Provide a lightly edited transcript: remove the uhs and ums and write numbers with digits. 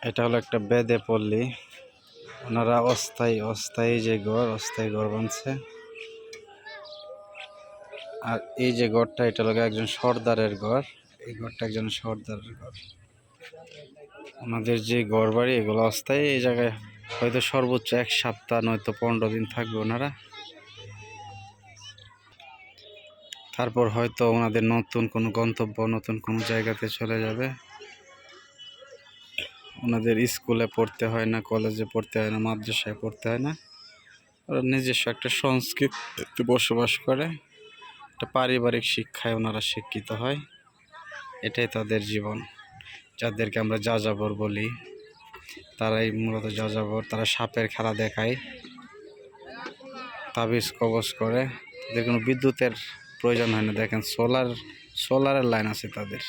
এটা হলো একটা বেদে পল্লী। ওনারা অস্থায়ী ঘর বানছে। আর এই যে ঘরটা, এটা হলো একজন সর্দারের ঘর। এই ঘরটা একজন সর্দারের ঘর। ওনাদের যে ঘর বাড়ি এগুলো অস্থায়ী। এই জায়গায় হয়তো সর্বোচ্চ 1 সপ্তাহ নয়তো 15 দিন থাকবে ওনারা। তারপর হয়তো ওনাদের নতুন কোনো গন্তব্য, নতুন কোনো জায়গাতে চলে যাবে। ওনাদের স্কুলে পড়তে হয় না, কলেজে পড়তে হয় না, মাদ্রাসায় পড়তে হয় না। ওরা নিজস্ব একটা সংস্কৃতিতে বসবাস করে। একটা পারিবারিক শিক্ষায় ওনারা শিক্ষিত হয়। এটাই তাদের জীবন। যাদেরকে আমরা যাযাবর বলি, তারাই মূলত যাযাবর। তারা সাপের খেলা দেখায়, তাবিজ কবজ করে। তাদের কোনো বিদ্যুতের প্রয়োজন হয় না। দেখেন সোলারের লাইন আছে তাদের।